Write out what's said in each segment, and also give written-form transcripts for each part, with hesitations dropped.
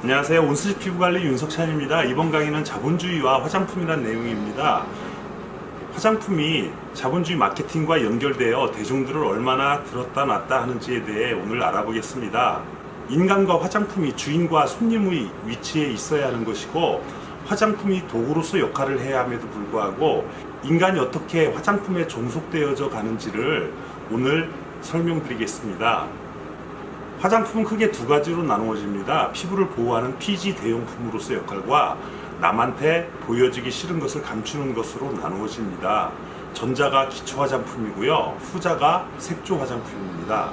안녕하세요. 온수지 피부관리 윤석찬입니다. 이번 강의는 자본주의와 화장품이란 내용입니다. 화장품이 자본주의 마케팅과 연결되어 대중들을 얼마나 들었다 놨다 하는지에 대해 오늘 알아보겠습니다. 인간과 화장품이 주인과 손님의 위치에 있어야 하는 것이고, 화장품이 도구로서 역할을 해야 함에도 불구하고 인간이 어떻게 화장품에 종속되어져 가는지를 오늘 설명드리겠습니다. 화장품은 크게 두 가지로 나누어집니다. 피부를 보호하는 피지 대용품으로서 역할과 남한테 보여지기 싫은 것을 감추는 것으로 나누어집니다. 전자가 기초 화장품이고요, 후자가 색조 화장품입니다.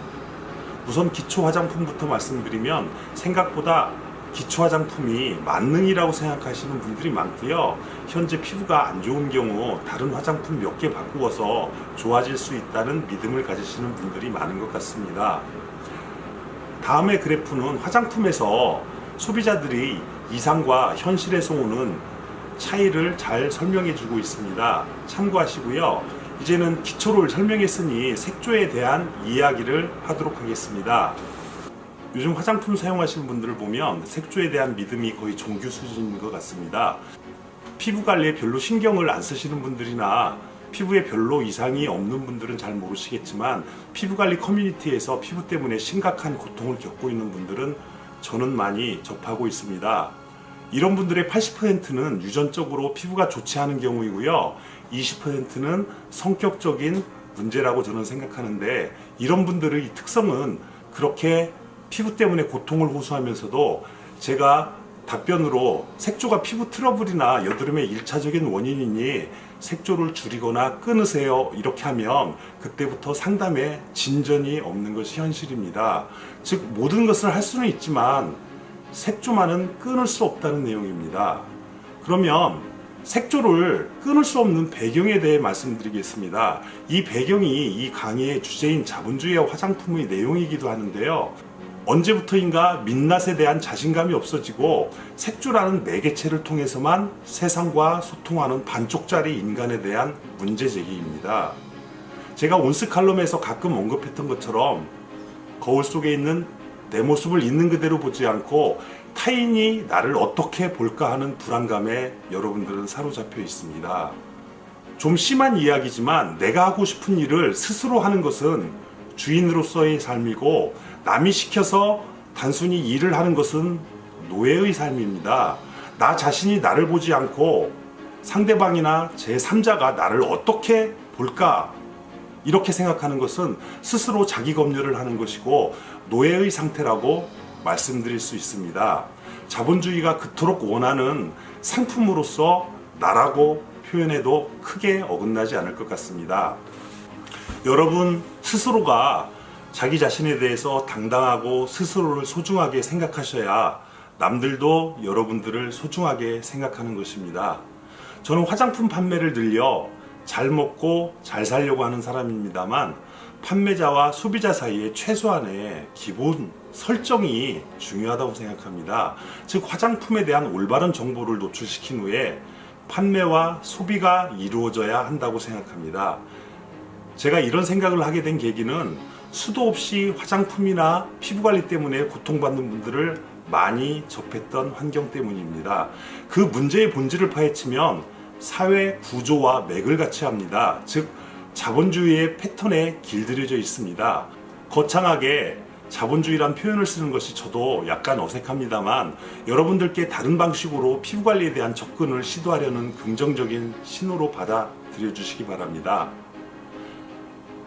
우선 기초 화장품부터 말씀드리면, 생각보다 기초 화장품이 만능이라고 생각하시는 분들이 많고요, 현재 피부가 안 좋은 경우 다른 화장품 몇 개 바꾸어서 좋아질 수 있다는 믿음을 가지시는 분들이 많은 것 같습니다. 다음의 그래프는 화장품에서 소비자들이 이상과 현실에서 오는 차이를 잘 설명해 주고 있습니다. 참고하시고요. 이제는 기초를 설명했으니 색조에 대한 이야기를 하도록 하겠습니다. 요즘 화장품 사용하시는 분들을 보면 색조에 대한 믿음이 거의 종교 수준인 것 같습니다. 피부 관리에 별로 신경을 안 쓰시는 분들이나 피부에 별로 이상이 없는 분들은 잘 모르시겠지만, 피부관리 커뮤니티에서 피부 때문에 심각한 고통을 겪고 있는 분들은 저는 많이 접하고 있습니다. 이런 분들의 80%는 유전적으로 피부가 좋지 않은 경우이고요, 20%는 성격적인 문제라고 저는 생각하는데, 이런 분들의 특성은 그렇게 피부 때문에 고통을 호소하면서도 제가 답변으로 색조가 피부 트러블이나 여드름의 1차적인 원인이니 색조를 줄이거나 끊으세요 이렇게 하면 그때부터 상담에 진전이 없는 것이 현실입니다. 즉, 모든 것을 할 수는 있지만 색조만은 끊을 수 없다는 내용입니다. 그러면 색조를 끊을 수 없는 배경에 대해 말씀드리겠습니다. 이 배경이 이 강의의 주제인 자본주의와 화장품의 내용이기도 하는데요, 언제부터인가 민낯에 대한 자신감이 없어지고 색조라는 매개체를 통해서만 세상과 소통하는 반쪽짜리 인간에 대한 문제제기입니다. 제가 온스 칼럼에서 가끔 언급했던 것처럼 거울 속에 있는 내 모습을 있는 그대로 보지 않고 타인이 나를 어떻게 볼까 하는 불안감에 여러분들은 사로잡혀 있습니다. 좀 심한 이야기지만, 내가 하고 싶은 일을 스스로 하는 것은 주인으로서의 삶이고, 남이 시켜서 단순히 일을 하는 것은 노예의 삶입니다. 나 자신이 나를 보지 않고 상대방이나 제3자가 나를 어떻게 볼까 이렇게 생각하는 것은 스스로 자기 검열을 하는 것이고 노예의 상태라고 말씀드릴 수 있습니다. 자본주의가 그토록 원하는 상품으로서 나라고 표현해도 크게 어긋나지 않을 것 같습니다. 여러분 스스로가 자기 자신에 대해서 당당하고 스스로를 소중하게 생각하셔야 남들도 여러분들을 소중하게 생각하는 것입니다. 저는 화장품 판매를 늘려 잘 먹고 잘 살려고 하는 사람입니다만, 판매자와 소비자 사이에 최소한의 기본 설정이 중요하다고 생각합니다. 즉, 화장품에 대한 올바른 정보를 노출시킨 후에 판매와 소비가 이루어져야 한다고 생각합니다. 제가 이런 생각을 하게 된 계기는 수도 없이 화장품이나 피부관리 때문에 고통받는 분들을 많이 접했던 환경 때문입니다. 그 문제의 본질을 파헤치면 사회 구조와 맥을 같이 합니다. 즉, 자본주의의 패턴에 길들여져 있습니다. 거창하게 자본주의란 표현을 쓰는 것이 저도 약간 어색합니다만, 여러분들께 다른 방식으로 피부관리에 대한 접근을 시도하려는 긍정적인 신호로 받아들여 주시기 바랍니다.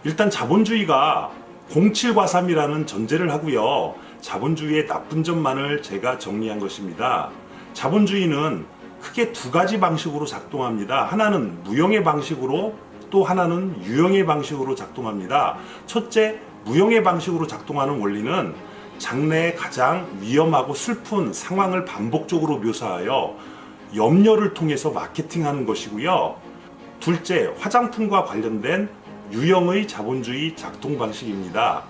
일단 자본주의가 07과삼이라는 전제를 하고요, 자본주의의 나쁜 점만을 제가 정리한 것입니다. 자본주의는 크게 두 가지 방식으로 작동합니다. 하나는 무형의 방식으로, 또 하나는 유형의 방식으로 작동합니다. 첫째, 무형의 방식으로 작동하는 원리는 장래에 가장 위험하고 슬픈 상황을 반복적으로 묘사하여 염려를 통해서 마케팅하는 것이고요, 둘째, 화장품과 관련된 유형의 자본주의 작동 방식입니다.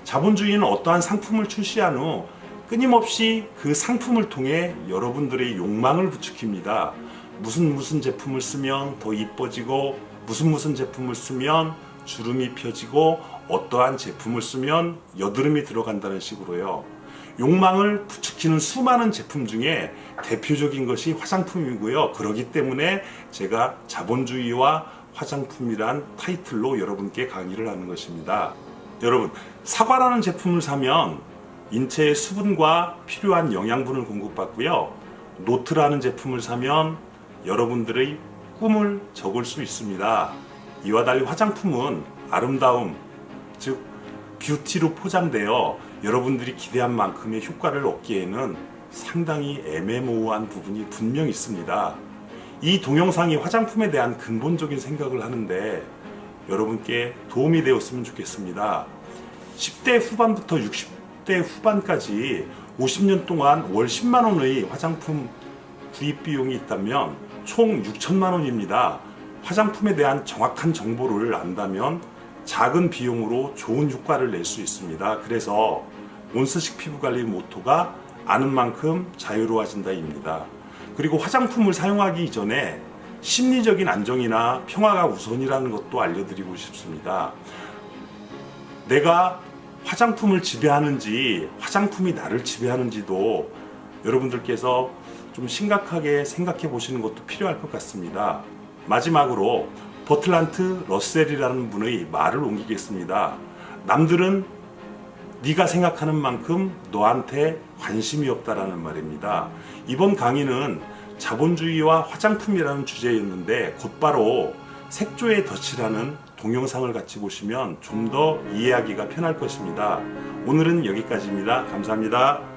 자본주의는 어떠한 상품을 출시한 후 끊임없이 그 상품을 통해 여러분들의 욕망을 부추깁니다. 무슨 제품을 쓰면 더 이뻐지고 무슨 제품을 쓰면 주름이 펴지고 어떠한 제품을 쓰면 여드름이 들어간다는 식으로요. 욕망을 부추기는 수많은 제품 중에 대표적인 것이 화장품이고요. 그렇기 때문에 제가 자본주의와 화장품이란 타이틀로 여러분께 강의를 하는 것입니다. 여러분, 사과라는 제품을 사면 인체에 수분과 필요한 영양분을 공급받고요. 노트라는 제품을 사면 여러분들의 꿈을 적을 수 있습니다. 이와 달리 화장품은 아름다움, 즉 뷰티로 포장되어 여러분들이 기대한 만큼의 효과를 얻기에는 상당히 애매모호한 부분이 분명 있습니다. 이 동영상이 화장품에 대한 근본적인 생각을 하는데 여러분께 도움이 되었으면 좋겠습니다. 10대 후반부터 60대 후반까지 50년 동안 월 10만 원의 화장품 구입 비용이 있다면 총 6천만 원입니다. 화장품에 대한 정확한 정보를 안다면 작은 비용으로 좋은 효과를 낼 수 있습니다. 그래서 온스식 피부관리 모토가 아는 만큼 자유로워진다입니다. 그리고 화장품을 사용하기 이전에 심리적인 안정이나 평화가 우선이라는 것도 알려드리고 싶습니다. 내가 화장품을 지배하는지 화장품이 나를 지배하는지도 여러분들께서 좀 심각하게 생각해 보시는 것도 필요할 것 같습니다. 마지막으로 버틀란트 러셀이라는 분의 말을 옮기겠습니다. 남들은 네가 생각하는 만큼 너한테 관심이 없다라는 말입니다. 이번 강의는 자본주의와 화장품이라는 주제였는데 곧바로 색조의 덫이라는 동영상을 같이 보시면 좀 더 이해하기가 편할 것입니다. 오늘은 여기까지입니다. 감사합니다.